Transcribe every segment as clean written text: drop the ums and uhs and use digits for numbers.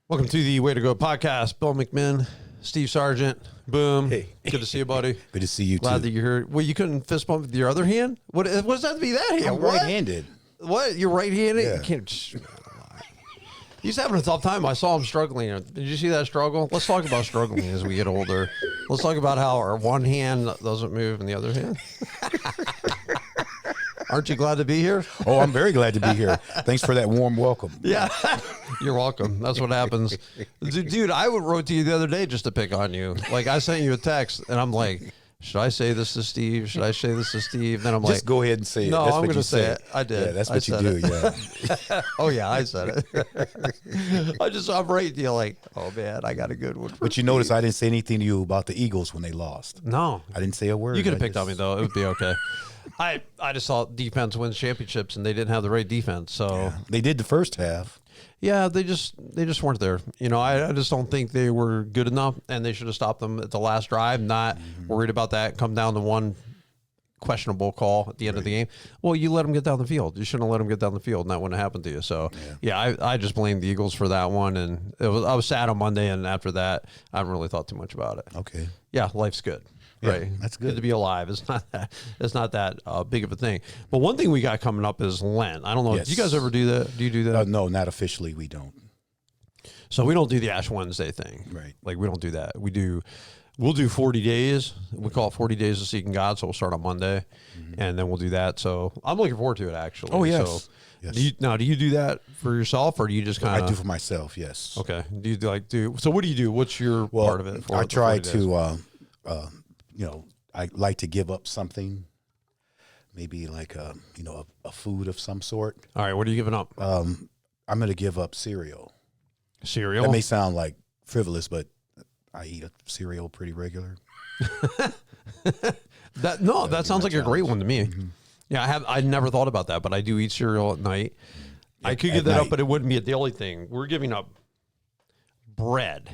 Welcome to the Way to Go podcast. Bill McMinn, Steve Sargent. Boom. Hey. Good to see you, buddy. Good to see you, Glad too. that you're here. Well, you couldn't fist bump with your other hand? What does that to be that hand? I'm right-handed. What? You're right-handed? Yeah. You can't... He's having a tough time. I saw him struggling. Did you see that struggle? Let's talk about struggling as we get older. Let's talk about how our one hand doesn't move and the other hand. Aren't you glad to be here? Oh, I'm very glad to be here. Thanks for that warm welcome. Yeah. You're welcome. That's what happens. Dude, I wrote to you the other day just to pick on you. Like, I sent you a text, and I'm like, should I say this to Steve? Should I say this to Steve? Then I'm like, just go ahead and say it. No, That's I'm what going you to say say it. I did. Yeah, that's what you do, yeah. Oh, yeah, I said it. I'm right to you like, oh, man, I got a good one. But you notice I didn't say anything to you about the Eagles when they lost. No. I didn't say a word. You could have picked on me, though. It would be okay. I just saw defense wins championships, and they didn't have the right defense. So Yeah. They did the first half. Yeah, they just weren't there. You know, I just don't think they were good enough, and they should have stopped them at the last drive. Not worried about that. Come down to one questionable call at the end of the game. Well, you let them get down the field. You shouldn't have let them get down the field, and that wouldn't have happened to you. So, yeah, I just blame the Eagles for that one, and I was sad on Monday, and after that, I haven't really thought too much about it. Okay. Yeah, life's good. Yeah, Right, that's good. to be alive. It's not that big of a thing. But one thing we got coming up is Lent. I don't know. Yes. Do you guys ever do that? Do you do that? No, not officially. We don't. So we don't do the Ash Wednesday thing. Right. Like, we don't do that. We'll do 40 days. We call it 40 days of seeking God. So we'll start on Monday, and then we'll do that. So I'm looking forward to it, actually. Oh, yes. So Yes. do you do that for yourself, or do you just kind of? I do for myself, yes. Okay. Do you So what do you do? What's your part of it? I try to, I like to give up something, maybe like a food of some sort. All right. What are you giving up? I'm going to give up cereal. Cereal? That may sound like frivolous, but I eat a cereal pretty regular. That sounds like a great one to me. Mm-hmm. Yeah, I never thought about that, but I do eat cereal at night. I could give that up, but it wouldn't be a daily thing. We're giving up bread.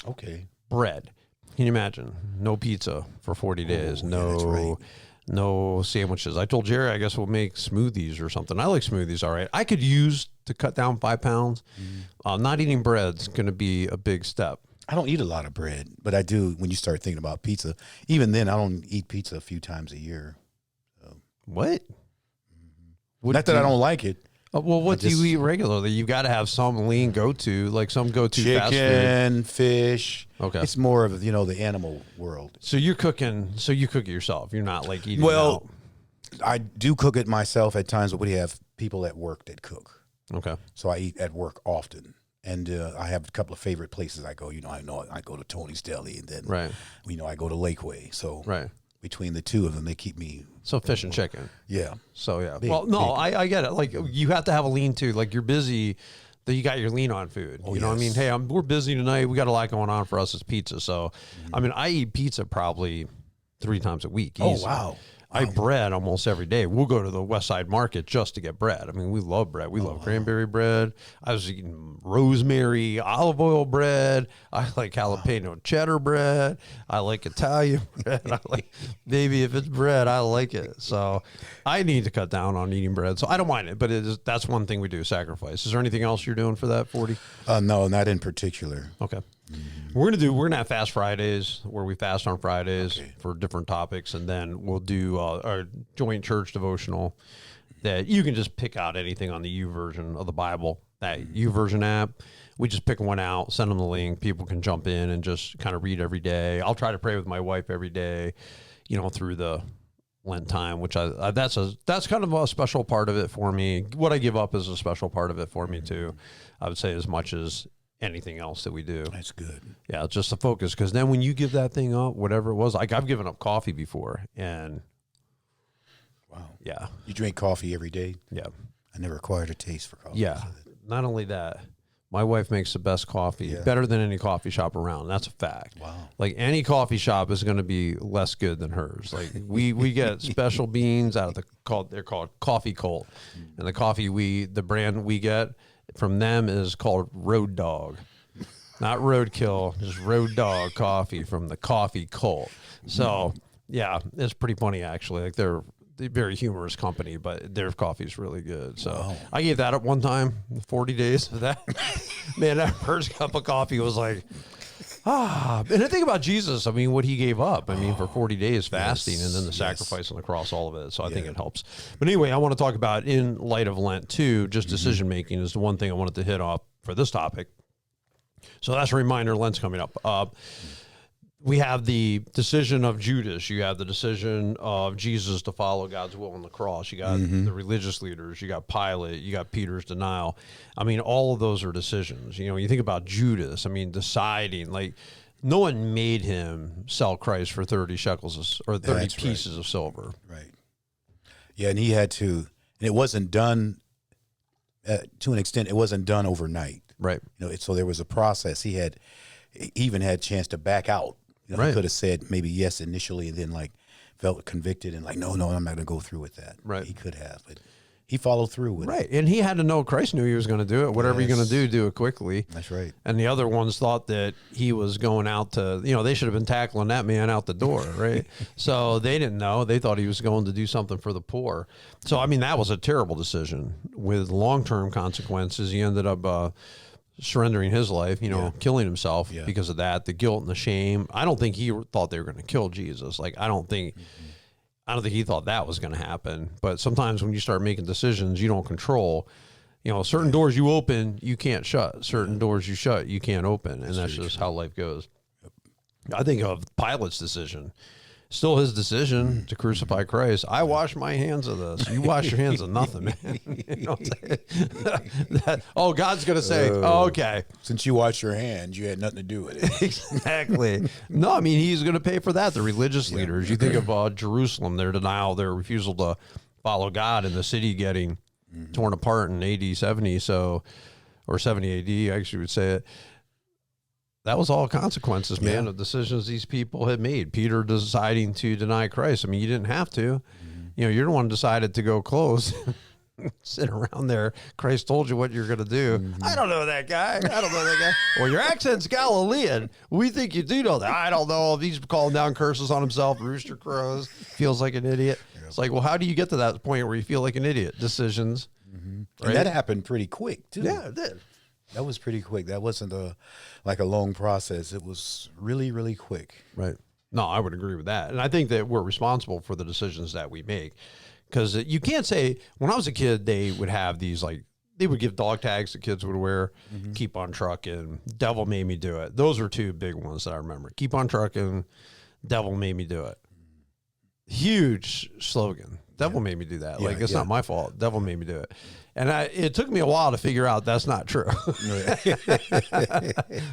Okay. Bread. Can you imagine? No pizza for 40 days. Yeah, that's right. No sandwiches. I told Jerry, I guess we'll make smoothies or something. I like smoothies, all right. I could use to cut down 5 pounds. Not eating bread's going to be a big step. I don't eat a lot of bread, but I do when you start thinking about pizza. Even then, I don't eat pizza a few times a year. What? Not that I don't like it. Well, what do you eat regularly? You've got to have some lean go-to, like some go-to fast food. Chicken, fish. Okay. It's more of, the animal world. So you cook it yourself. You're not like eating Well, out. I do cook it myself at times, but we have people at work that cook. Okay. So I eat at work often. And I have a couple of favorite places I go. I go to Tony's Deli, and then, I go to Lakeway. So between the two of them, they keep me. So fish and chicken. Yeah. So, yeah. Big, well, no, big. I get it. Like, you have to have a lean, too. Like, you're busy, that you got your lean on food. You know what I mean? Hey, we're busy tonight. We got a lot going on for us as pizza. So, I mean, I eat pizza probably 3 times a week. Oh, easy. wow. I eat bread almost every day. We'll go to the West Side Market just to get bread. I mean, we love bread. We love cranberry bread. I was eating rosemary olive oil bread. I like jalapeno cheddar bread. I like Italian bread. Maybe if it's bread, I like it. So I need to cut down on eating bread. So I don't mind it, but that's one thing we do, sacrifice. Is there anything else you're doing for that 40? No, not in particular. Okay. We're gonna have Fast Fridays where we fast on Fridays for different topics, and then we'll do our joint church devotional that you can just pick out anything on the U version of the Bible, that U version app. We just pick one out, send them the link. People can jump in and just kind of read every day. I'll try to pray with my wife every day, through the Lent time, which that's kind of a special part of it for me. What I give up is a special part of it for me too. I would say as much as anything else that we do. That's good. Yeah, it's just the focus. Because then when you give that thing up, whatever it was, like I've given up coffee before, and wow, yeah, you drink coffee every day. Yeah, I never acquired a taste for coffee. Yeah, not only that, my wife makes the best coffee, better than any coffee shop around. That's a fact. Wow, like any coffee shop is going to be less good than hers. Like we get special beans out of they're called Coffee Cult, and the brand we get from them is called Road Dog, not Roadkill, just Road Dog coffee from the Coffee Cult. So yeah, it's pretty funny actually. Like very humorous company, but their coffee is really good. So I gave that up one time, 40 days of that. Man, that first cup of coffee was like, and the thing about Jesus, I mean, what he gave up, I mean, for 40 days fasting and then the sacrifice on the cross, all of it. So I think it helps. But anyway, I want to talk about, in light of Lent too, just decision-making is the one thing I wanted to hit off for this topic. So that's a reminder, Lent's coming up. We have the decision of Judas. You have the decision of Jesus to follow God's will on the cross. You got the religious leaders. You got Pilate. You got Peter's denial. I mean, all of those are decisions. You know, you think about Judas. I mean, deciding, like, no one made him sell Christ for 30 shekels or 30 pieces of silver. Right. Yeah, and he had to, and it wasn't done, to an extent, it wasn't done overnight. Right. You know, so there was a process. He even had a chance to back out. You know, he could have said maybe yes initially and then like felt convicted and like, no, I'm not going to go through with that. Right. He could have, but he followed through with it. Right. And he had to know Christ knew he was going to do it. Whatever you're going to do it quickly. That's right. And the other ones thought that he was going out to, you know, they should have been tackling that man out the door, right? So they didn't know. They thought he was going to do something for the poor. So, I mean, that was a terrible decision with long-term consequences. He ended up surrendering his life, you know, killing himself because of that, the guilt and the shame. I don't think he thought they were going to kill Jesus. Like, I don't think he thought that was going to happen. But sometimes when you start making decisions you don't control, you know, certain doors you open, you can't shut. Certain doors you shut, you can't open. And that's just how life goes. I think of Pilate's decision. Still his decision to crucify Christ. I wash my hands of this. You wash your hands of nothing, man. You know what I'm God's going to say, okay. Since you washed your hands, you had nothing to do with it. Exactly. No, I mean, he's going to pay for that. The religious leaders. You think of Jerusalem, their denial, their refusal to follow God, and the city getting torn apart in AD 70, or 70 AD, I actually would say it. That was all consequences, man, of decisions these people had made. Peter deciding to deny Christ. I mean, you didn't have to. You know, you're the one who decided to go close, sit around there. Christ told you what you're going to do. I don't know that guy. Well, your accent's Galilean. We think you do know that. I don't know if he's calling down curses on himself, rooster crows, feels like an idiot. It's like, well, how do you get to that point where you feel like an idiot? Decisions. Right? And that happened pretty quick, too. Yeah, it did. That was pretty quick. That wasn't like a long process. It was really, really quick. Right. No, I would agree with that. And I think that we're responsible for the decisions that we make. Because you can't say, when I was a kid, they would have these, like, they would give dog tags that kids would wear, keep on trucking, devil made me do it. Those were two big ones that I remember. Keep on trucking, devil made me do it. Huge slogan. Devil made me do that. Like, it's not my fault. Devil made me do it. And it took me a while to figure out that's not true.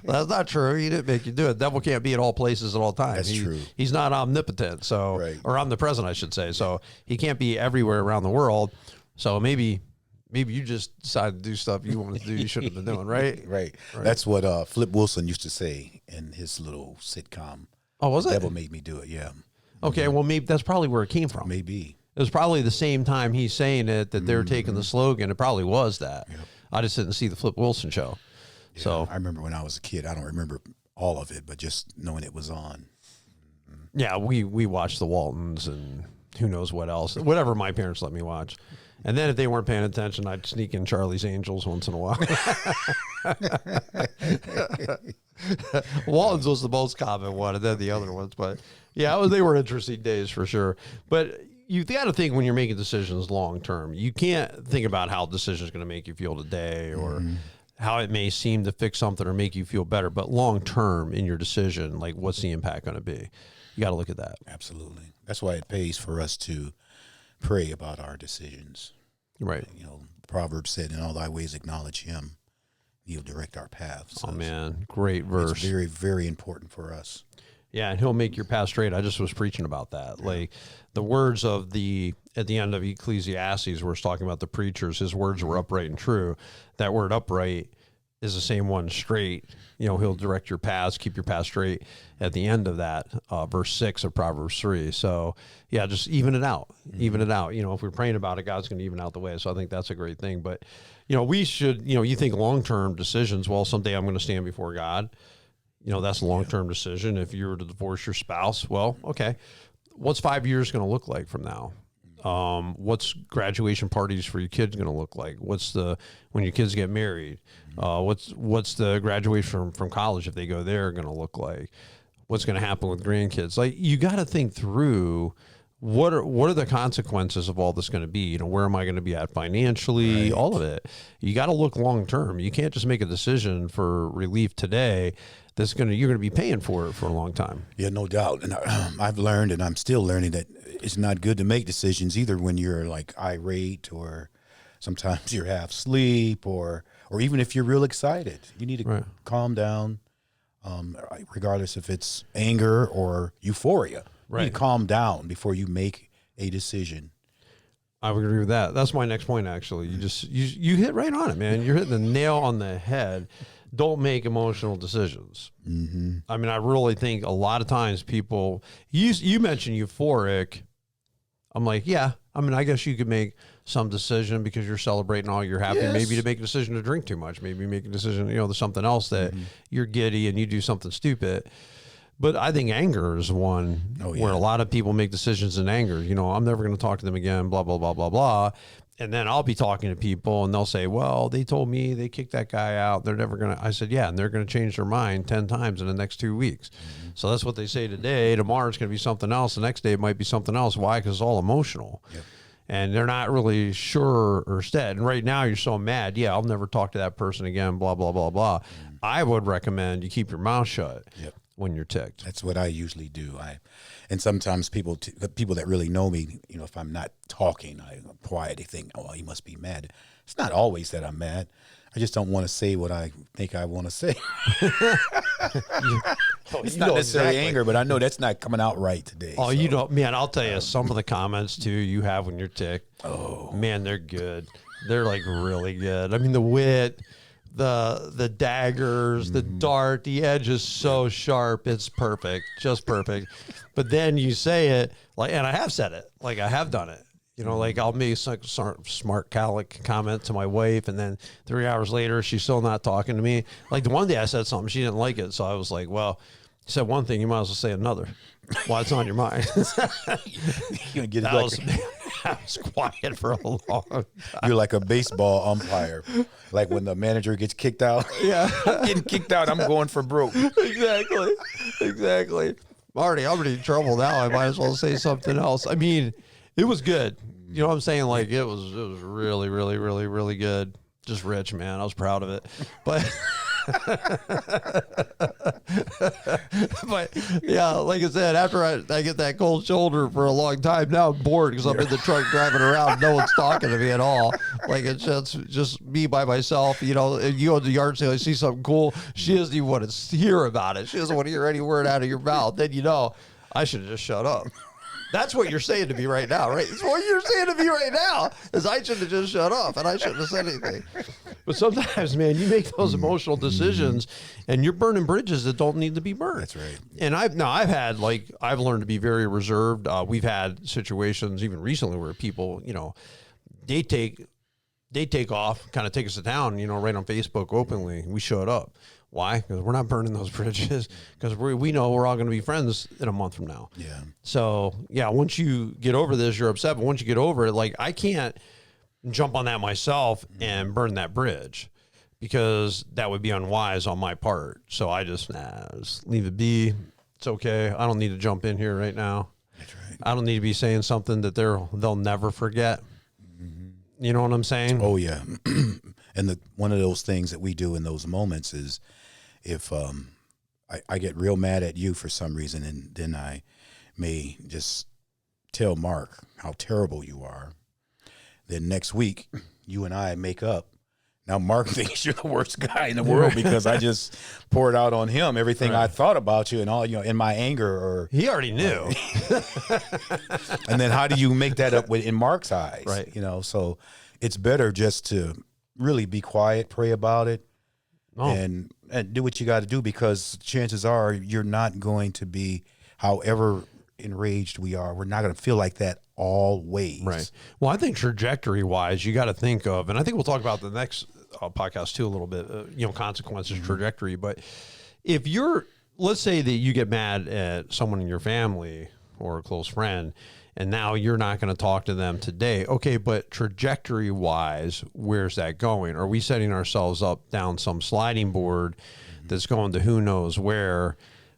That's not true. He didn't make you do it. Devil can't be at all places at all times. That's true. He's not omnipotent, or omnipresent, I should say. So he can't be everywhere around the world. So maybe you just decided to do stuff you wanted to do you shouldn't have been doing, right? Right. That's what Flip Wilson used to say in his little sitcom. Oh, was it? Devil made me do it, yeah. Okay, well, maybe that's probably where it came from. Maybe. It was probably the same time he's saying it that they're taking the slogan. It probably was that. Yep. I just didn't see the Flip Wilson show. Yeah, so I remember when I was a kid. I don't remember all of it, but just knowing it was on. Yeah, we watched the Waltons and who knows what else. Whatever my parents let me watch. And then if they weren't paying attention, I'd sneak in Charlie's Angels once in a while. Waltons was the most common one, and then the other ones. But yeah, they were interesting days for sure. But you got to think when you're making decisions long term. You can't think about how a decision is going to make you feel today or how it may seem to fix something or make you feel better. But long term in your decision, like what's the impact going to be? You got to look at that. Absolutely. That's why it pays for us to pray about our decisions. Right. You know, the Proverbs said, in all thy ways acknowledge him. He'll direct our paths. So man. Great verse. It's very, very important for us. Yeah, and he'll make your path straight. I just was preaching about that. Yeah. Like the words of at the end of Ecclesiastes, where it's talking about the preachers, his words were upright and true. That word upright is the same one, straight. You know, he'll direct your paths, keep your path straight at the end of that, verse 6 of Proverbs 3. So, yeah, just even it out. Even it out. You know, if we're praying about it, God's going to even out the way. So I think that's a great thing. But, you know, we should, you know, you think long-term decisions, well, someday I'm going to stand before God. You know, that's a long-term decision. If you were to divorce your spouse, well, okay, what's 5 years going to look like from now? What's graduation parties for your kids going to look like? When your kids get married? What's the graduation from college, if they go there, going to look like? What's going to happen with grandkids? Like, you got to think through what are the consequences of all this going to be? You know, where am I going to be at financially? Right. All of it. You got to look long term. You can't just make a decision for relief today. You're going to be paying for it for a long time. Yeah, no doubt. And I've learned, and I'm still learning, that it's not good to make decisions either when you're like irate, or sometimes you're half asleep, or even if you're real excited. You need to calm down, regardless if it's anger or euphoria. Right. You need to calm down before you make a decision. I would agree with that. That's my next point, actually. You hit right on it, man. You're hitting the nail on the head. Don't make emotional decisions. Mm-hmm. I mean, I really think a lot of times people, you mentioned euphoric. I'm like, yeah, I mean, I guess you could make some decision because you're celebrating all, you're happy. Yes. Maybe to make a decision to drink too much. Maybe make a decision, there's something else that you're giddy and you do something stupid. But I think anger is one where a lot of people make decisions in anger. I'm never going to talk to them again, blah, blah, blah, blah, blah. And then I'll be talking to people and they'll say, well, they told me they kicked that guy out. They're never going to. I said, yeah, and they're going to change their mind 10 times in the next 2 weeks. Mm-hmm. So that's what they say today. Tomorrow it's going to be something else. The next day it might be something else. Why? Because it's all emotional. Yep. And they're not really sure or stead. And right now you're so mad. Yeah, I'll never talk to that person again, blah, blah, blah, blah. Mm-hmm. I would recommend you keep your mouth shut. Yep. When you're ticked. That's what I usually do. And sometimes people that really know me, if I'm not talking, I'm quiet, they think, oh, he must be mad. It's not always that I'm mad. I just don't want to say what I think I want to say. It's not necessarily anger, but I know that's not coming out right today. Oh, so. Man, I'll tell you, some of the comments too you have when you're ticked. Oh, man, they're good. They're like really good. I mean, the wit, the daggers, the dart, the edge is so sharp. It's perfect, just perfect. But then you say it and I have said it, I have done it. I'll make some smart calic comment to my wife, and then 3 hours later, she's still not talking to me. Like the one day I said something, she didn't like it. So I was like, well, you said one thing, you might as well say another. While it's on your mind. You're gonna get I was quiet for a long time. You're like a baseball umpire. Like when the manager gets kicked out. Yeah. I'm getting kicked out, I'm going for broke. Exactly. I'm already in trouble now. I might as well say something else. I mean, it was good. You know what I'm saying? Like it was really, really, really, really good. Just rich, man. I was proud of it. But but yeah, like I said, after I get that cold shoulder for a long time, now I'm bored because I'm in the truck driving around. No one's talking to me at all. Like it's just me by myself. You go to the yard sale, I see something cool. She doesn't even want to hear about it. She doesn't want to hear any word out of your mouth. Then I should have just shut up. That's what you're saying to me right now, right? It's what you're saying to me right now is I should have just shut up and I shouldn't have said anything. But sometimes, man, you make those emotional decisions and you're burning bridges that don't need to be burned. That's right. And I've learned to be very reserved. We've had situations even recently where people, they take off, kind of take us to town, right on Facebook openly. We showed up. Why? Because we're not burning those bridges, because we know we're all going to be friends in a month from now. Yeah. So, yeah, once you get over this, you're upset. But once you get over it, I can't jump on that myself and burn that bridge, because that would be unwise on my part. So I just leave it be. It's okay. I don't need to jump in here right now. That's right. I don't need to be saying something that they'll never forget. Mm-hmm. You know what I'm saying? Oh, yeah. And one of those things that we do in those moments is, if I get real mad at you for some reason, and then I may just tell Mark how terrible you are, then next week you and I make up. Now Mark thinks you're the worst guy in the world because I just poured out on him everything I thought about you and all, in my anger. Or he already knew. And then how do you make that up in Mark's eyes? Right. So it's better just to really be quiet, pray about it, and do what you got to do, because chances are you're not going to be, however enraged we are, we're not going to feel like that always. Right. Well, I think trajectory-wise, you got to think of, and I think we'll talk about the next podcast too a little bit, consequences, trajectory. But if let's say that you get mad at someone in your family or a close friend, and now you're not going to talk to them today. Okay, but trajectory wise, where's that going? Are we setting ourselves up down some sliding board that's going to who knows where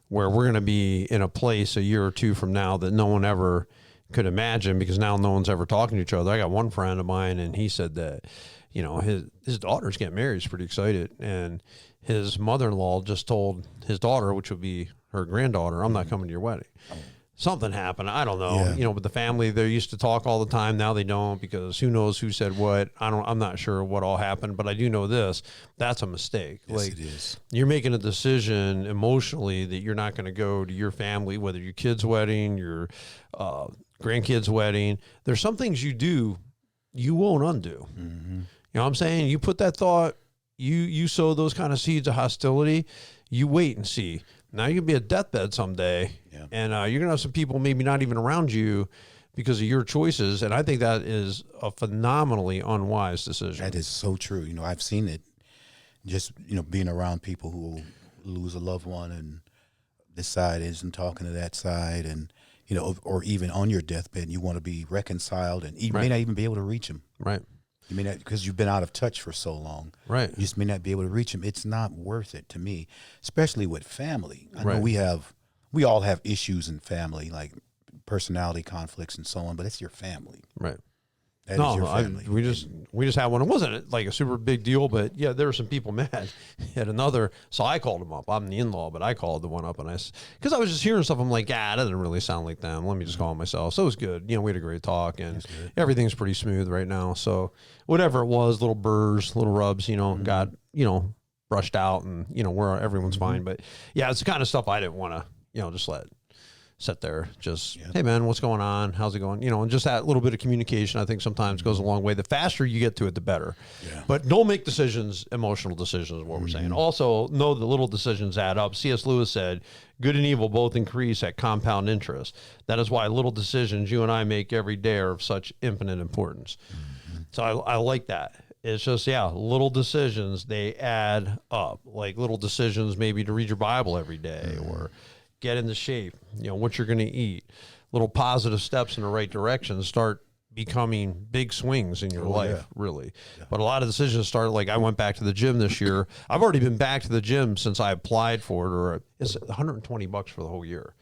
we're going to be in a place a year or two from now that no one ever could imagine, because now no one's ever talking to each other. I got one friend of mine, and he said that, you know, his daughter's getting married. He's pretty excited. And his mother-in-law just told his daughter, which would be her granddaughter, I'm not coming to your wedding. Something happened. I don't know, you know, but the family, they used to talk all the time. Now they don't, because who knows who said what. I'm not sure what all happened, but I do know this. That's a mistake. Yes, like, it is. You're making a decision emotionally that you're not going to go to your family, whether your kid's wedding, your grandkid's wedding. There's some things you do you won't undo. Mm-hmm. You know what I'm saying? You put that thought, you sow those kind of seeds of hostility, you wait and see. Now you can be a deathbed someday, and you're going to have some people maybe not even around you because of your choices, and I think that is a phenomenally unwise decision. That is so true. You know, I've seen it just, you know, being around people who lose a loved one, and this side isn't talking to that side, and, you know, or even on your deathbed, and you want to be reconciled, and you may not even be able to reach them. Right. You may not, because you've been out of touch for so long. Right. You just may not be able to reach them. It's not worth it to me, especially with family. I know we all have issues in family, like personality conflicts and so on, but it's your family. Right. That is your family. We just had one. It wasn't like a super big deal, but yeah, there were some people mad at another. So I called them up. I'm the in-law, but I called the one up, and because I was just hearing stuff. I'm like, that doesn't really sound like them. Let me just call them myself. So it was good. You know, we had a great talk, and everything's pretty smooth right now. So whatever it was, little burrs, little rubs, you know, got, you know, brushed out, and, you know, everyone's fine. But yeah, it's the kind of stuff I didn't want to, you know, just let sit there, just, hey man, what's going on? How's it going? You know, and just that little bit of communication, I think sometimes goes a long way. The faster you get to it, the better. Yeah. But don't make decisions, emotional decisions is what we're saying. Also, know the little decisions add up. C.S. Lewis said, good and evil both increase at compound interest. That is why little decisions you and I make every day are of such infinite importance. So I like that. It's just, little decisions, they add up. Like little decisions maybe to read your Bible every day, or get into shape, you know, what you're going to eat. Little positive steps in the right direction start becoming big swings in your life, really. Yeah. But a lot of decisions start, like I went back to the gym this year. I've already been back to the gym since I applied for it, or it's $120 for the whole year.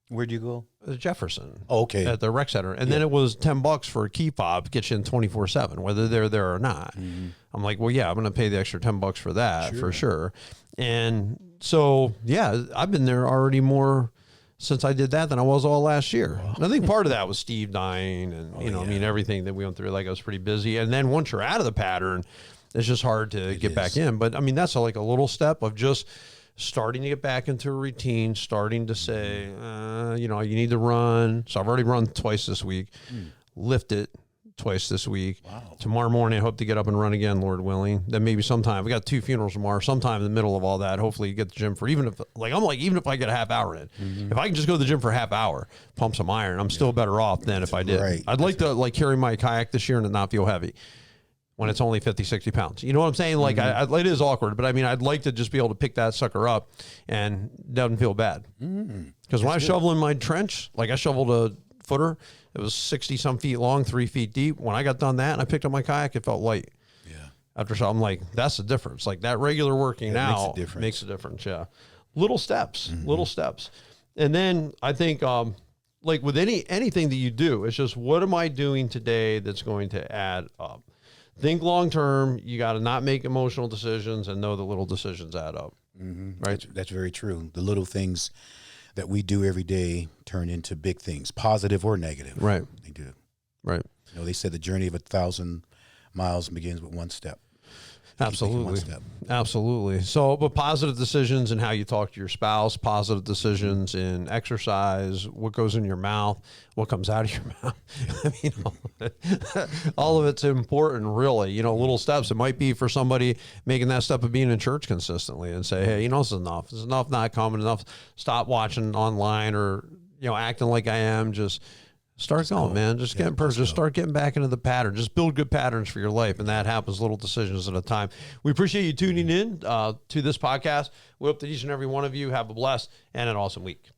Where'd you go? Jefferson. Oh, okay. At the rec center. And then it was $10 for a key fob, get you in 24/7, whether they're there or not. I'm like, well, yeah, I'm going to pay the extra $10 for that for sure. And so, I've been there already more since I did that than I was all last year. Wow. And I think part of that was Steve dying, and, you know, I mean, everything that we went through, like I was pretty busy. And then once you're out of the pattern, it's just hard to get back in. But I mean, that's like a little step of just starting to get back into a routine, starting to say, you know, you need to run. So I've already run twice this week, lifted twice this week. Wow. Tomorrow morning, I hope to get up and run again, Lord willing. Then maybe sometime, we got 2 funerals tomorrow, sometime in the middle of all that, hopefully you get the gym for, even if I get a half hour in, if I can just go to the gym for a half hour, pump some iron, I'm still better off than if I did. Right. I'd like to carry my kayak this year and it not feel heavy when it's only 50, 60 pounds. You know what I'm saying? Like, it is awkward, but I mean, I'd like to just be able to pick that sucker up and it doesn't feel bad. Because when I was shoveling my trench, like I shoveled a footer, it was 60 some feet long, 3 feet deep. When I got done that and I picked up my kayak, it felt light. Yeah. After I'm like, that's the difference. Like that regular working out makes a difference. Yeah. Little steps, little steps. And then I think, like with anything that you do, it's just, what am I doing today that's going to add up? Think long term. You got to not make emotional decisions and know the little decisions add up. Right. That's very true. The little things that we do every day turn into big things, positive or negative. Right. They do. Right. You know, they said the journey of 1,000 miles begins with one step. Absolutely. Absolutely. So, but positive decisions in how you talk to your spouse, positive decisions in exercise, what goes in your mouth, what comes out of your mouth. I mean, all of it's important, really. You know, little steps. It might be for somebody making that step of being in church consistently and say, hey, you know, this is enough. This is enough not coming, enough. Stop watching online or, you know, acting like I am. Just start going, man. Just just start getting back into the pattern. Just build good patterns for your life, and that happens little decisions at a time. We appreciate you tuning in to this podcast. We hope that each and every one of you have a blessed and an awesome week.